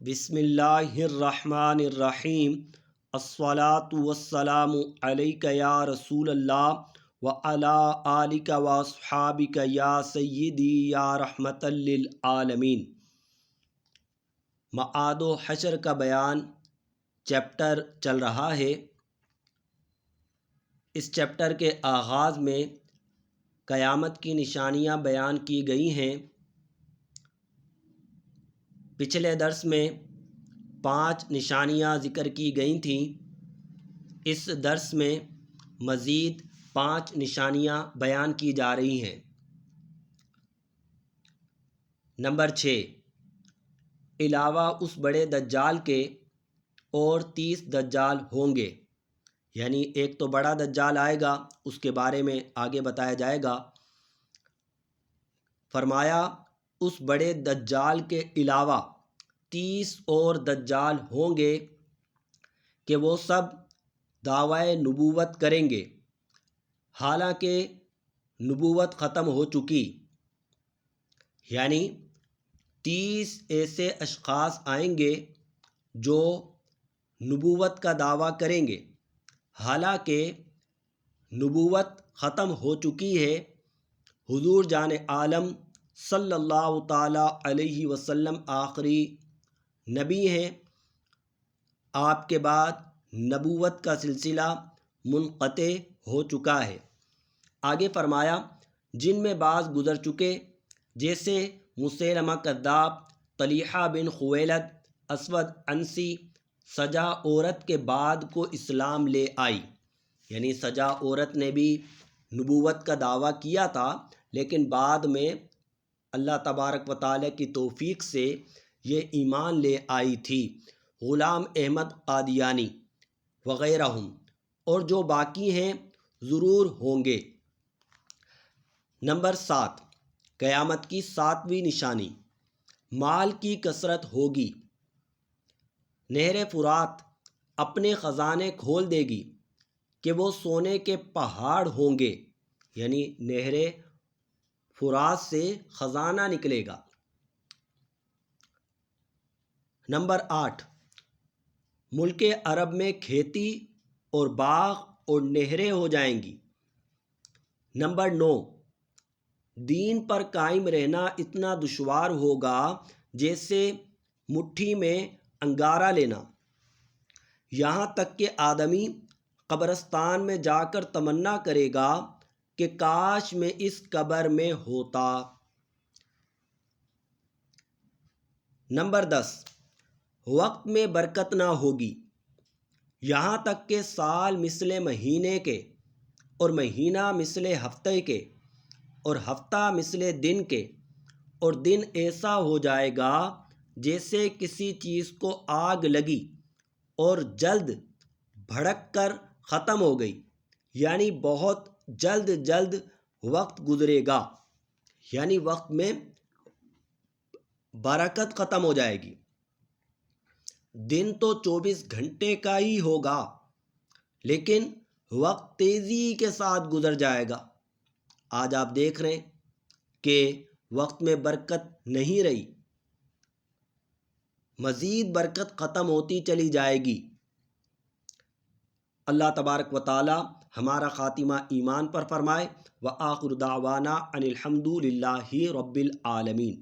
بسم اللہ الرحمن الرحیم الصلاۃ والسلام علیک یا رسول اللہ وعلی آلک واصحابک یا سیدی یا رحمۃ للعالمین۔ معاد و حشر کا بیان چیپٹر چل رہا ہے۔ اس چیپٹر کے آغاز میں قیامت کی نشانیاں بیان کی گئی ہیں۔ پچھلے درس میں 5 نشانیاں ذکر کی گئی تھیں۔ اس درس میں مزید 5 نشانیاں بیان کی جا رہی ہیں۔ نمبر 6، علاوہ اس بڑے دجال کے اور 30 دجال ہوں گے، یعنی ایک تو بڑا دجال آئے گا، اس کے بارے میں آگے بتایا جائے گا۔ فرمایا اس بڑے دجال کے علاوہ 30 اور دجال ہوں گے کہ وہ سب دعوی نبوت کریں گے، حالانکہ نبوت ختم ہو چکی۔ یعنی 30 ایسے اشخاص آئیں گے جو نبوت کا دعویٰ کریں گے، حالانکہ نبوت ختم ہو چکی ہے۔ حضور جان عالم صلی اللہ تعالیٰ علیہ وسلم آخری نبی ہیں۔ آپ کے بعد نبوت کا سلسلہ منقطع ہو چکا ہے۔ آگے فرمایا جن میں بعض گزر چکے، جیسے مسیلمہ کذاب، طلیحہ بن خویلد، اسود عنسی، سجا عورت کے بعد کو اسلام لے آئی۔ یعنی سجا عورت نے بھی نبوت کا دعویٰ کیا تھا، لیکن بعد میں اللہ تبارک و تعالیٰ کی توفیق سے یہ ایمان لے آئی تھی۔ غلام احمد قادیانی وغیرہ اور جو باقی ہیں ضرور ہوں گے۔ نمبر 7، قیامت کی 7ویں نشانی، مال کی کثرت ہوگی۔ نہر فرات اپنے خزانے کھول دے گی کہ وہ سونے کے پہاڑ ہوں گے، یعنی نہر فرات سے خزانہ نکلے گا۔ نمبر 8، ملک عرب میں کھیتی اور باغ اور نہریں ہو جائیں گی۔ نمبر 9، دین پر قائم رہنا اتنا دشوار ہوگا جیسے مٹھی میں انگارہ لینا، یہاں تک کہ آدمی قبرستان میں جا کر تمنا کرے گا کہ کاش میں اس قبر میں ہوتا۔ نمبر 10، وقت میں برکت نہ ہوگی، یہاں تک کہ سال مثل مہینے کے اور مہینہ مثل ہفتے کے اور ہفتہ مثل دن کے، اور دن ایسا ہو جائے گا جیسے کسی چیز کو آگ لگی اور جلد بھڑک کر ختم ہو گئی، یعنی بہت جلد وقت گزرے گا، یعنی وقت میں برکت ختم ہو جائے گی۔ دن تو 24 گھنٹے کا ہی ہوگا، لیکن وقت تیزی کے ساتھ گزر جائے گا۔ آج آپ دیکھ رہے ہیں کہ وقت میں برکت نہیں رہی، مزید برکت ختم ہوتی چلی جائے گی۔ اللہ تبارک و تعالی ہمارا خاتمہ ایمان پر فرمائے۔ وآخر دعوانا ان الحمد للہ رب العالمین۔